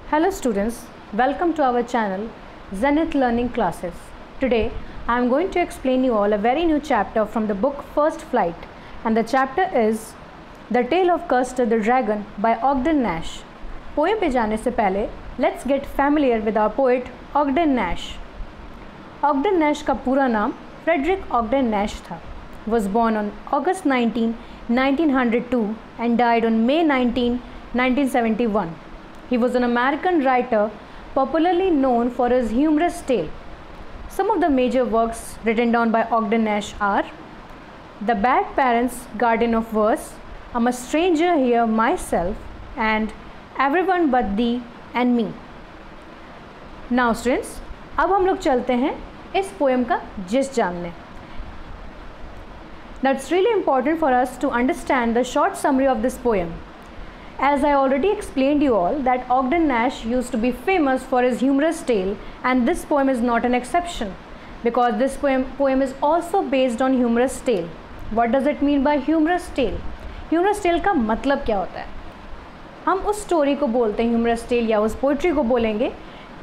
Hello students, welcome to our channel Zenith Learning Classes. Today I am going to explain you all a very new chapter from the book First Flight, and the chapter is The Tale of Custer the Dragon by Ogden Nash. Poem पे जाने से पहले let's get familiar with our poet Ogden Nash. Ogden Nash का पूरा नाम Frederick Ogden Nash था. Was born on August 19, 1902 and died on May 19, 1971. He was an American writer popularly known for his humorous tale. Some of the major works written down by Ogden Nash are The Bad Parents, Guardian of Verse, I'm a Stranger Here Myself, and Everyone But Thee and Me. Now students, अब हम लोग चलते हैं इस poem का जिस जानने. Now it's really important for us to understand the short summary of this poem. As I already explained you all that Ogden Nash used to be famous for his humorous tale, and this poem is not an exception because this poem is also based on humorous tale. What does it mean by humorous tale? Humorous tale का मतलब क्या होता है? हम उस story को बोलते हैं humorous tale या उस पोइट्री को बोलेंगे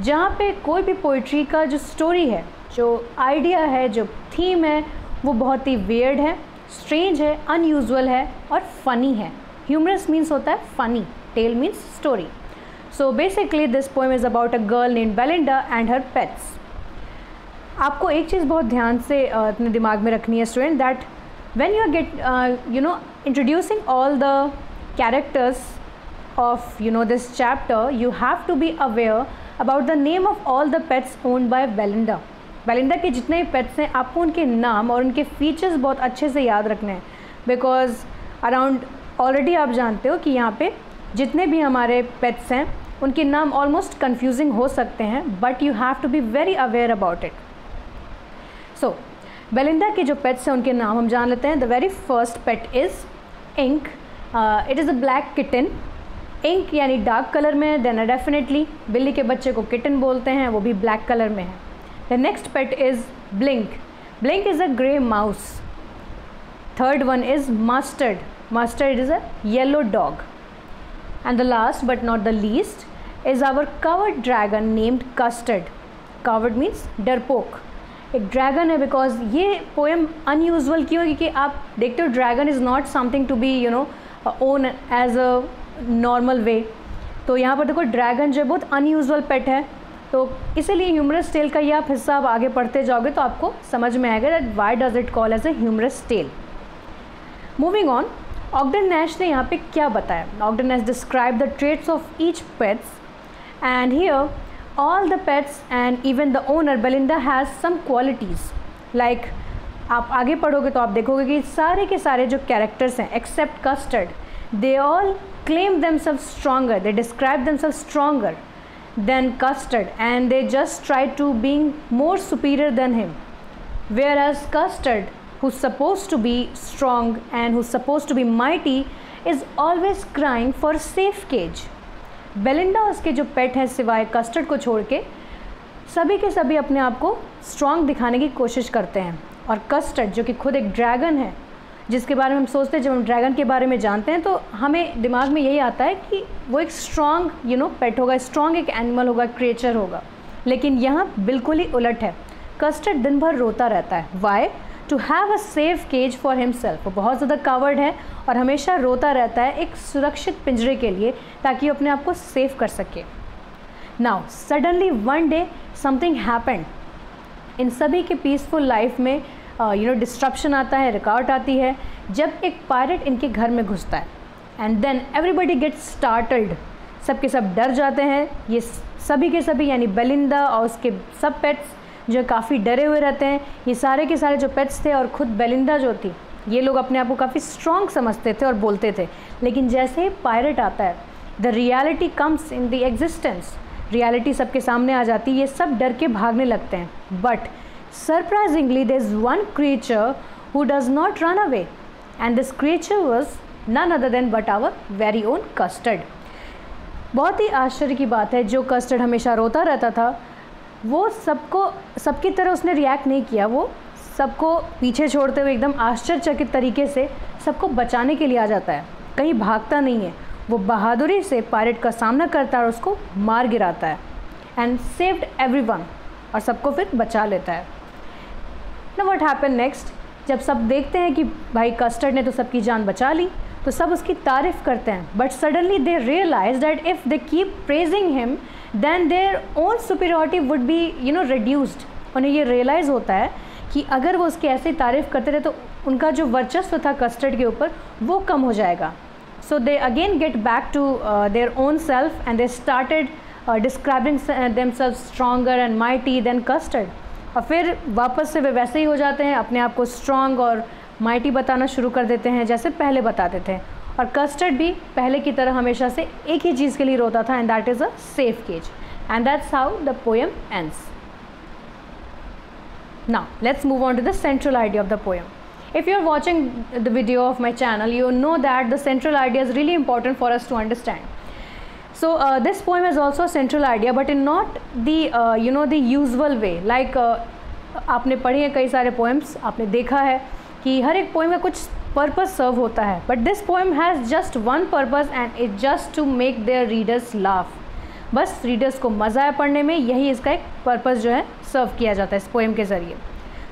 जहाँ पे कोई भी पोइट्री का जो स्टोरी है, जो आइडिया है, जो थीम है, वो बहुत ही weird है, strange है, unusual है और funny है. Humorous means होता है funny, tale means story. So basically this poem is about a girl named Belinda and her pets. आपको एक चीज़ बहुत ध्यान से अपने दिमाग में रखनी है student, that when you get introducing all the characters of this chapter, you have to be aware about the name of all the pets owned by Belinda. Belinda के जितने भी pets हैं आपको उनके नाम और उनके features बहुत अच्छे से याद रखने हैं, because around ऑलरेडी आप जानते हो कि यहाँ पे जितने भी हमारे पेट्स हैं उनके नाम ऑलमोस्ट कंफ्यूजिंग हो सकते हैं, but you have to be very aware about it. So Belinda के जो पेट्स हैं उनके नाम हम जान लेते हैं. The very first pet is Ink. It is a black kitten. Ink यानी डार्क कलर में है, देन डेफिनेटली बिल्ली के बच्चे को किटन बोलते हैं, वो भी ब्लैक कलर में है. The next pet is blink. Blink is a grey mouse. Third one is mustard. Mustard is a yellow dog. And the last but not the least is our covered dragon named Custard. Covered means डरपोक. एक dragon है because ये poem unusual क्यों है, क्योंकि आप देखते हो dragon is not something to be own as a normal way. तो यहाँ पर देखो ड्रैगन जो है बहुत अनयूजल पेट है, तो इसीलिए ह्यूमरस टेल का ये आप हिस्सा आप आगे पढ़ते जाओगे तो आपको समझ में आएगा that why does it call as a humorous tale. Moving on, Ogden Nash ने यहाँ पे क्या बताया? Ogden Nash described the traits of each pets, and here all the pets and even the owner Belinda has some qualities. Like आप आगे पढ़ोगे तो आप देखोगे कि सारे के सारे जो characters हैं except Custard, they all claim themselves stronger, they describe themselves stronger than Custard, and they just try to being more superior than him. Whereas Custard, who's supposed to be strong and who's supposed to be mighty, is always crying for safe cage. Belinda उसके जो पेट हैं सिवाय custard को छोड़ के सभी के सभी अपने आप को स्ट्रॉन्ग दिखाने की कोशिश करते हैं, और कस्टर्ड जो कि खुद एक ड्रैगन है, जिसके बारे में हम सोचते हैं, जब हम ड्रैगन के बारे में जानते हैं तो हमें दिमाग में यही आता है कि वो एक स्ट्रॉन्ग पेट होगा, स्ट्रॉन्ग एक एनिमल होगा, क्रिएचर होगा. लेकिन यहाँ बिल्कुल ही उलट है. कस्टर्ड दिन भर रोता रहता है. Why? To have a safe cage for himself. वो बहुत ज़्यादा कवर्ड है और हमेशा रोता रहता है एक सुरक्षित पिंजरे के लिए, ताकि वो अपने आप को सेफ कर सके. Now suddenly one day something happened. इन सभी के पीसफुल लाइफ में डिस्ट्रप्शन आता है, रुकावट आती है जब एक पायरेट इनके घर में घुसता है. And then everybody gets startled. सब के सब डर जाते हैं. ये सभी के सभी यानी बेलिंडा और उसके सब पेट्स जो काफ़ी डरे हुए रहते हैं. ये सारे के सारे जो पेट्स थे और ख़ुद बेलिंडा जो थी, ये लोग अपने आप को काफ़ी स्ट्रॉन्ग समझते थे और बोलते थे. लेकिन जैसे ही पायरेट आता है, the reality comes in the existence. Reality सबके सामने आ जाती है. ये सब डर के भागने लगते हैं. But surprisingly there is one creature who does not run away, and this creature was none other than but our very own Custard. बहुत ही आश्चर्य की बात है, जो कस्टर्ड हमेशा रोता रहता था वो सबकी तरह उसने रिएक्ट नहीं किया. वो सबको पीछे छोड़ते हुए एकदम आश्चर्यचकित तरीके से सबको बचाने के लिए आ जाता है. कहीं भागता नहीं है. वो बहादुरी से पायरेट का सामना करता है और उसको मार गिराता है एंड सेव्ड एवरीवन, और सबको फिर बचा लेता है। नाउ व्हाट हैपन नेक्स्ट, जब सब देखते हैं कि भाई कस्टर्ड ने तो सबकी जान बचा ली, तो सब उसकी तारीफ़ करते हैं, but suddenly they realise that if they keep praising him then their own superiority would be reduced. उन्हें ये रियलाइज़ होता है कि अगर वो उसकी ऐसे तारीफ़ करते रहे तो उनका जो वर्चस्व था कस्टर्ड के ऊपर वो कम हो जाएगा। So they again get back to their own self and they started describing themselves stronger and mighty then custard, और फिर वापस से वे वैसे ही हो जाते हैं, अपने आप को स्ट्रॉन्ग और माइटी बताना शुरू कर देते हैं जैसे पहले बताते थे। और कस्टर्ड भी पहले की तरह हमेशा से एक ही चीज़ के लिए रोता था, and that is a safe cage, and that's how the poem ends. Now let's move on to the central idea of the poem. If you are watching the video of my channel, you know that the central idea is really important for us to understand. So this poem is also a central idea, but in not the the usual way. Like आपने पढ़े हैं कई सारे poems, आपने देखा है कि हर एक poem का कुछ purpose serve होता है, but this poem has just one purpose and it's just to make their readers laugh. बस रीडर्स को मज़ा आए पढ़ने में, यही इसका एक पर्पस जो है सर्व किया जाता है इस पोएम के ज़रिए।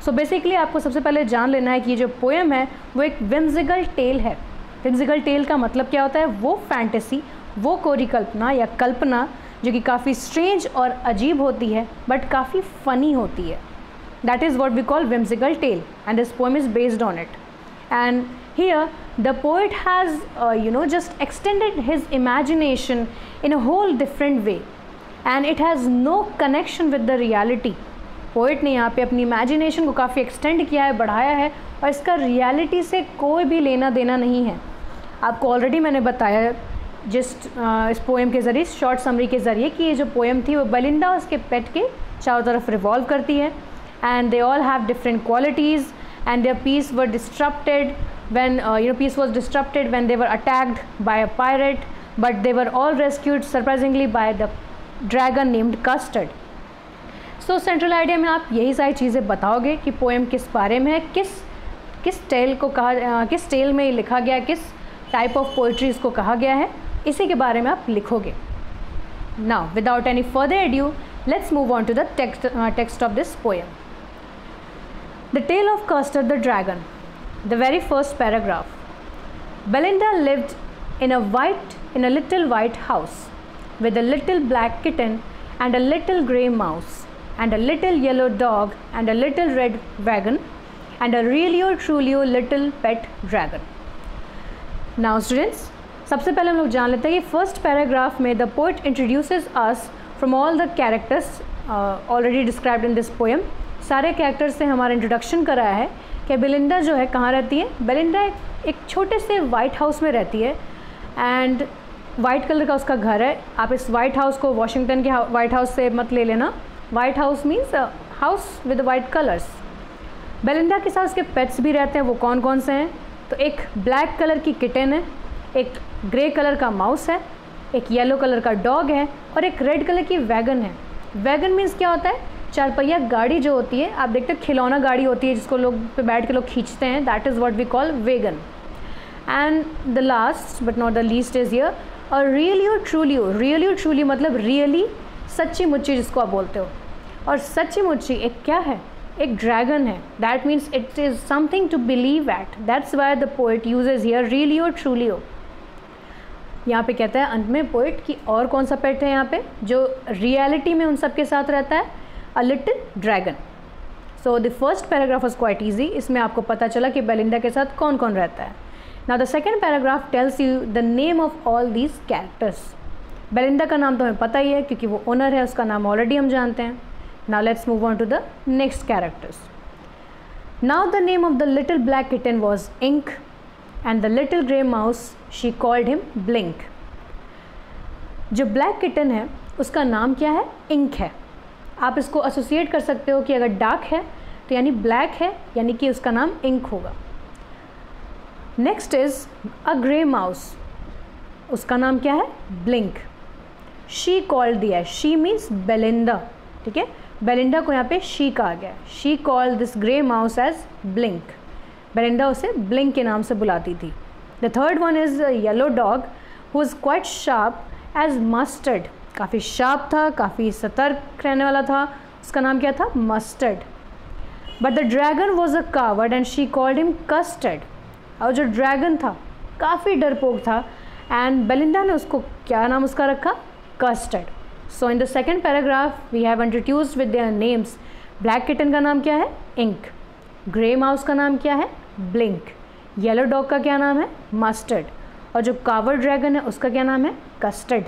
सो बेसिकली आपको सबसे पहले जान लेना है कि ये जो पोएम है वो एक विम्सिकल टेल है। विम्सिकल टेल का मतलब क्या होता है, वो फैंटेसी, वो परिकल्पना या कल्पना जो कि काफ़ी स्ट्रेंज और अजीब होती है बट काफ़ी फ़नी होती है। That is what we call whimsical tale and this poem is based on it. And here the poet has just extended his imagination in a whole different way and it has no connection with the reality. Poet ने यहाँ पे अपनी imagination को काफ़ी extend किया है, बढ़ाया है, और इसका रियलिटी से कोई भी लेना देना नहीं है। आपको ऑलरेडी मैंने बताया इस पोएम के ज़रिए, शॉर्ट समरी के ज़रिए, कि ये जो पोएम थी वो बेलिंडा उसके पेट के चारों तरफ रिवॉल्व करती है and they all have different qualities and their peace were disrupted when peace was disrupted when they were attacked by a pirate, but they were all rescued surprisingly by the dragon named Custard. So central idea में आप यही सारी चीज़ें बताओगे कि poem किस बारे में है, किस टेल को कहा, किस टेल में लिखा गया, किस टाइप ऑफ पोइट्री इसको कहा गया है, इसी के बारे में आप लिखोगे। Now without any further ado, let's move on to the text of this poem. The Tale of Custard the Dragon. The very first paragraph. Belinda lived in a little white house with a little black kitten and a little grey mouse and a little yellow dog and a little red wagon and a really or truly little pet dragon. Now students, सबसे पहले हम लोग जान लेते हैं कि first paragraph में the poet introduces us from all the characters already described in this poem. सारे कैरेक्टर्स से हमारा इंट्रोडक्शन कराया है कि बेलिंडा जो है कहाँ रहती है। बेलिंडा एक छोटे से वाइट हाउस में रहती है एंड वाइट कलर का उसका घर है। आप इस वाइट हाउस को वॉशिंगटन के वाइट हाउस से मत ले लेना। White house means house with white colours. Belinda के साथ उसके पेट्स भी रहते हैं। वो कौन कौन से हैं, तो एक ब्लैक कलर की किटन है, एक ग्रे कलर का माउस है, एक येलो कलर का डॉग है और एक रेड कलर की वैगन है। वैगन मीन्स क्या होता है, चार पहिया गाड़ी जो होती है, आप देखते हो खिलौना गाड़ी होती है जिसको लोग पे बैठ के लोग खींचते हैं, that is what we call wagon. And the last but not the least is here और रियली और ट्रूली। रियली और ट्रूली मतलब रियली सच्ची मुच्ची जिसको आप बोलते हो, और सच्ची मुच्ची एक क्या है, एक ड्रैगन है। That means it is something to believe at, that's why the poet uses here really और ट्रूली। यहाँ पे कहता है अंत में पोइट की और कौन सा पेट है यहाँ पे जो रियलिटी में उन सब के साथ रहता है, a little dragon. So the first paragraph was quite easy. इसमें आपको पता चला कि बेलिंडा के साथ कौन कौन रहता है। Now the second paragraph tells you the name of all these characters. Belinda का नाम तो हमें पता ही है क्योंकि वो ओनर है, उसका नाम ऑलरेडी हम जानते हैं। Now let's move on to the next characters. Now the name of the little black kitten was Ink and the little grey mouse she called him Blink. जो ब्लैक किटन है उसका नाम क्या है, इंक है। आप इसको एसोसिएट कर सकते हो कि अगर डार्क है तो यानी ब्लैक है, यानी कि उसका नाम इंक होगा। Next is a grey mouse, उसका नाम क्या है, ब्लिंक। शी कॉल्ड दिया है, शी मीन्स बेलिंडा, ठीक है। बेलिंडा को यहाँ पे शी कहा गया। She called this grey mouse as Blink. Belinda उसे ब्लिंक के नाम से बुलाती थी। The third one is yellow dog, was quite sharp as mustard. काफ़ी शार्प था, काफ़ी सतर्क रहने वाला था, उसका नाम क्या था? Mustard. But the dragon was a coward and she called him custard. और जो ड्रैगन था काफ़ी डरपोक था एंड बेलिंडा ने उसको क्या नाम उसका रखा? Custard. So in the second paragraph we have introduced with their names. Black kitten का नाम क्या है? इंक. ग्रे माउस का नाम क्या है? ब्लिंक. येलो डॉग का क्या नाम है? मस्टर्ड. और जो कावर्ड ड्रैगन है उसका क्या नाम है? Custard.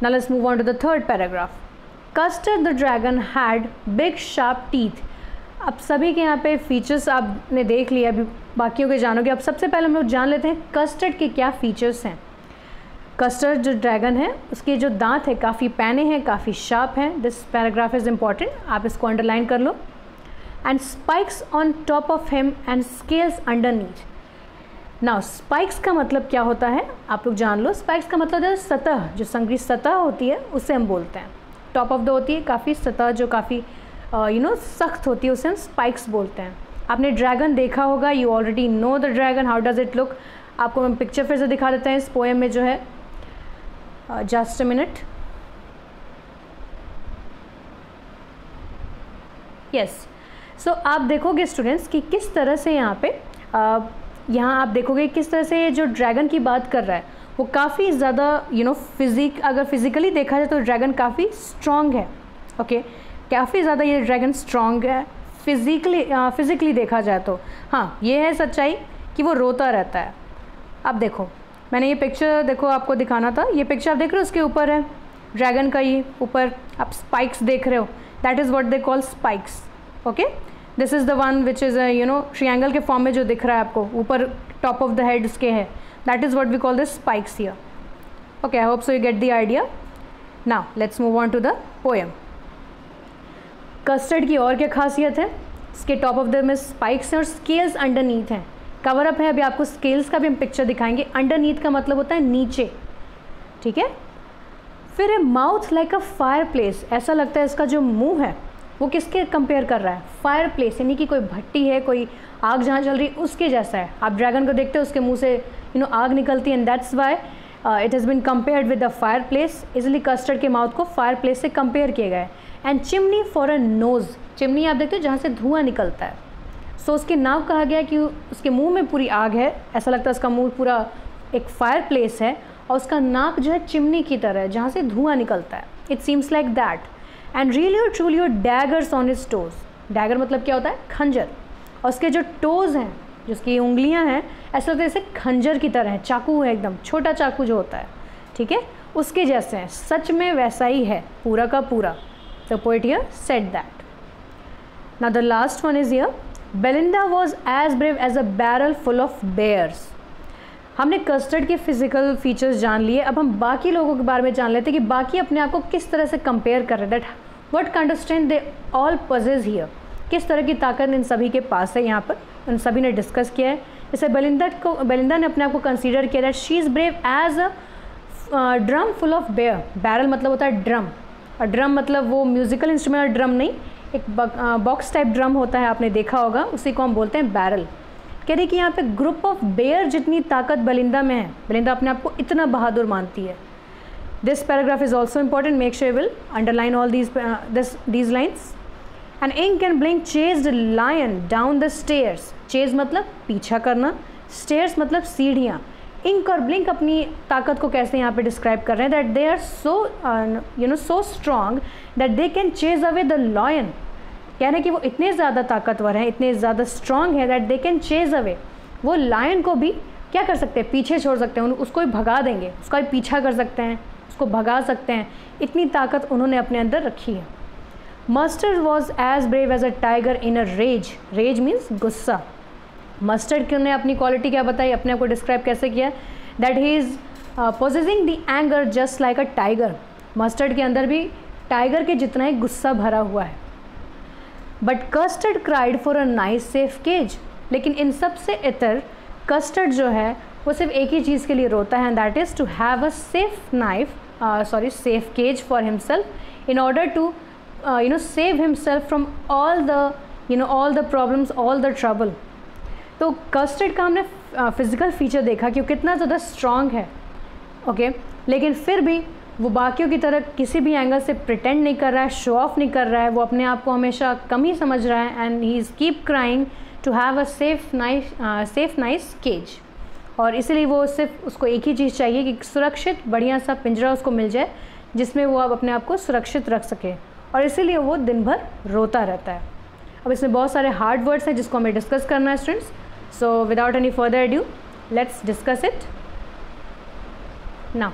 Now let's move on to the third paragraph. Custard the dragon had big sharp teeth. अब सभी के यहाँ पे फीचर्स आपने देख लिया, अभी बाकियों के जानोगे. अब सबसे पहले हम लोग जान लेते हैं कस्टर्ड के क्या फीचर्स हैं. कस्टर्ड जो ड्रैगन है उसके जो दांत है काफ़ी पैने हैं, काफ़ी शार्प हैं. दिस पैराग्राफ इज़ इम्पॉर्टेंट, आप इसको अंडरलाइन कर लो. And spikes on top of him and scales underneath. Now spikes का मतलब क्या होता है आप लोग जान लो. स्पाइक्स का मतलब है सतह, जो संकरी सतह होती है उसे हम बोलते हैं. टॉप ऑफ द होती है काफ़ी सतह जो काफ़ी सख्त होती है, उसे हम स्पाइक्स बोलते हैं. आपने ड्रैगन देखा होगा, you already know the dragon, how does it look. आपको हम पिक्चर फिर से दिखा देते हैं इस पोएम में जो है. Just a minute. यस. सो आप देखोगे स्टूडेंट्स कि किस तरह से यहाँ आप देखोगे किस तरह से जो ड्रैगन की बात कर रहा है वो काफ़ी ज़्यादा अगर फिज़िकली देखा जाए तो ड्रैगन काफ़ी स्ट्रॉन्ग है. ओके, काफ़ी ज़्यादा ये ड्रैगन स्ट्रॉन्ग है फिज़िकली देखा जाए तो. हाँ, ये है सच्चाई कि वो रोता रहता है. अब देखो, मैंने ये पिक्चर देखो आपको दिखाना था. ये पिक्चर आप देख रहे हो, उसके ऊपर है ड्रैगन का, ये ऊपर आप स्पाइक्स देख रहे हो. That is what they call spikes. Okay, this is the one which is triangle के फॉर्म में जो दिख रहा है आपको ऊपर टॉप ऑफ द हेड उसके है. That is what we call this spikes here. Okay, I hope so you get the idea. Now let's move on to the poem. Custard की और क्या खासियत है? इसके टॉप ऑफ द में spikes हैं और स्केल्स अंडरनीथ हैं. कवर अप है, अभी आपको स्केल्स का भी हम पिक्चर दिखाएंगे. अंडरनीथ का मतलब होता है नीचे. ठीक है. फिर ए mouth like a fire place. ऐसा लगता है इसका जो मुंह है वो किसके कंपेयर कर रहा है? फायर प्लेस, यानी कि कोई भट्टी है, कोई आग जहाँ चल रही है उसके जैसा है. आप ड्रैगन को देखते हो उसके मुंह से आग निकलती है and that's why it has been compared with the fireplace. इसलिए कस्टर्ड के माउथ को फायर प्लेस से कंपेयर किया गया है. And chimney for a nose. Chimney आप देखते हो जहाँ से धुआं निकलता है. सो उसके नाम कहा गया कि उसके मुँह में पूरी आग है. ऐसा लगता है उसका मुँह पूरा एक फायर प्लेस है और उसका नाक जो है चिमनी की तरह है जहाँ से धुआं निकलता है. It seems like that. And really और ट्रूली और daggers on his toes. Dagger मतलब क्या होता है? खंजर. और उसके जो टोज़ हैं, जिसकी उंगलियां हैं, ऐसा लगता है जैसे खंजर की तरह है. चाकू है, एकदम छोटा चाकू जो होता है, ठीक है, उसके जैसे हैं. सच में वैसा ही है पूरा का पूरा. The poet here said that. Now the last one is here. Belinda was as brave as a barrel full of bears. हमने कस्टर्ड के फिजिकल फीचर्स जान लिए. अब हम बाकी लोगों के बारे में जान लेते हैं कि बाकी अपने आप को किस तरह से कंपेयर कर रहे हैं. That what kind of strength they all possess here. किस तरह की ताकत इन सभी के पास है. यहाँ पर उन सभी ने डिस्कस किया है. जैसे बेलिंडा ने अपने आप को कंसीडर किया that she is brave as a drum full of bear. Barrel मतलब होता है ड्रम. और ड्रम मतलब वो म्यूजिकल इंस्ट्रूमेंट ड्रम नहीं, एक बॉक्स टाइप ड्रम होता है, आपने देखा होगा, उसी को हम बोलते हैं बैरल. कह रही कि यहाँ पे ग्रुप ऑफ बेयर जितनी ताकत बेलिंडा में है. बेलिंडा अपने आप को इतना बहादुर मानती है. This paragraph is also important. Make sure you will underline all these lines. An ink and blink chased a lion down the stairs. Chase मतलब पीछा करना, stairs मतलब सीढ़ियाँ. इंक और ब्लिंक अपनी ताकत को कैसे यहाँ पे डिस्क्राइब कर रहे हैं. That they are so strong that they can chase away the lion. यानी कि वो इतने ज़्यादा ताकतवर हैं, इतने ज़्यादा स्ट्रॉन्ग है that they can chase away. वो लायन को भी क्या कर सकते हैं? पीछे छोड़ सकते हैं. उसको भी भगा देंगे, उसका भी पीछा कर सकते हैं, उसको भगा सकते हैं. इतनी ताकत उन्होंने अपने अंदर रखी है. Mustard was as brave as a tiger in a rage. Rage means गुस्सा. मस्टर्ड ने अपनी क्वालिटी क्या बताई, अपने आप को डिस्क्राइब कैसे किया? That he is possessing the anger just like a tiger. Mustard के अंदर भी टाइगर के जितना ही गुस्सा भरा हुआ है. But Custard cried for a nice safe cage. लेकिन इन सब से इतर कस्टर्ड जो है वो सिर्फ एक ही चीज़ के लिए रोता है, that is to have a safe cage for himself in order to save himself from all the problems, all the trouble. तो कस्टर्ड का हमने फिज़िकल फीचर देखा कि वो कितना ज़्यादा स्ट्रॉन्ग है, ओके, लेकिन फिर भी वो बाकियों की तरह किसी भी एंगल से प्रिटेंड नहीं कर रहा है, शो ऑफ नहीं कर रहा है, वो अपने आप को हमेशा कम ही समझ रहा है, and he is keep crying to have a safe nice cage. और इसीलिए वो सिर्फ उसको एक ही चीज़ चाहिए कि सुरक्षित बढ़िया सा पिंजरा उसको मिल जाए जिसमें वो अब अपने आप को सुरक्षित रख सके, और इसीलिए वो दिन भर रोता रहता है। अब इसमें बहुत सारे हार्ड वर्ड्स हैं जिसको हमें डिस्कस करना है students, so without any further adieu let's discuss it now.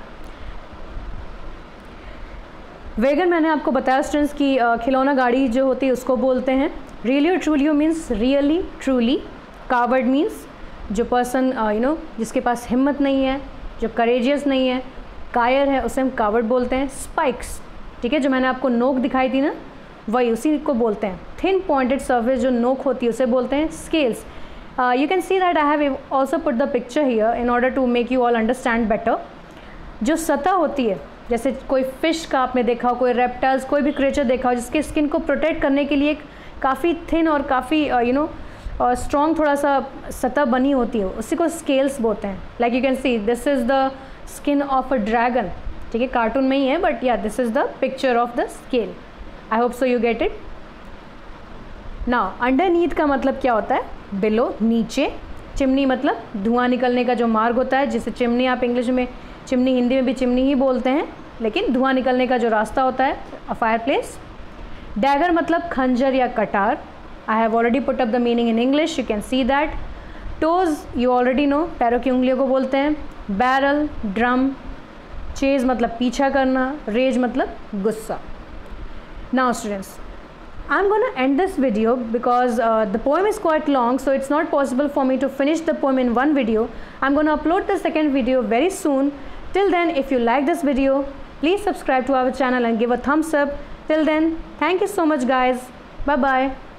Wagon मैंने आपको बताया स्टूडेंट्स कि खिलौना गाड़ी जो होती है उसको बोलते हैं। रियली और truly means really truly. Coward means जो पर्सन जिसके पास हिम्मत नहीं है, जो करेजियस नहीं है, कायर है, उसे हम कावर्ड बोलते हैं। स्पाइक्स, ठीक है, जो मैंने आपको नोक दिखाई थी ना, वही उसी को बोलते हैं। थिन पॉइंटेड सर्फेस जो नोक होती है उसे बोलते हैं scales. You can see that I have also put the picture here in order to make you all understand better. जो सतह होती है, जैसे कोई फिश का आपने देखा हो, कोई रेप्टाइल्स, कोई भी क्रिएचर देखा हो जिसके स्किन को प्रोटेक्ट करने के लिए एक काफ़ी थिन और काफ़ी स्ट्रॉन्ग थोड़ा सा सतह बनी होती है, उसी को स्केल्स बोलते हैं। Like you can see this is the skin of a dragon, ठीक है, कार्टून में ही है, बट या this is the picture of the scale. I hope so you get it. Now underneath का मतलब क्या होता है? बिलो, नीचे। चिमनी मतलब धुआं निकलने का जो मार्ग होता है, जिसे चिमनी आप इंग्लिश में, चिमनी हिंदी में भी चिमनी ही बोलते हैं, लेकिन धुआं निकलने का जो रास्ता होता है, अ फायर प्लेस। डैगर मतलब खंजर या कटार। I have already put up the meaning in English, you can see that. Toes you already know, पैरों की उंगलियों को बोलते हैं। Barrel, drum. चेज मतलब पीछा करना। रेज मतलब गुस्सा। Now students, I'm going to end this video because the poem is quite long, so it's not possible for me to finish the poem in one video. I'm going to upload the second video very soon. Till then, if you like this video, please subscribe to our channel and give a thumbs up. Till then, thank you so much guys. Bye bye.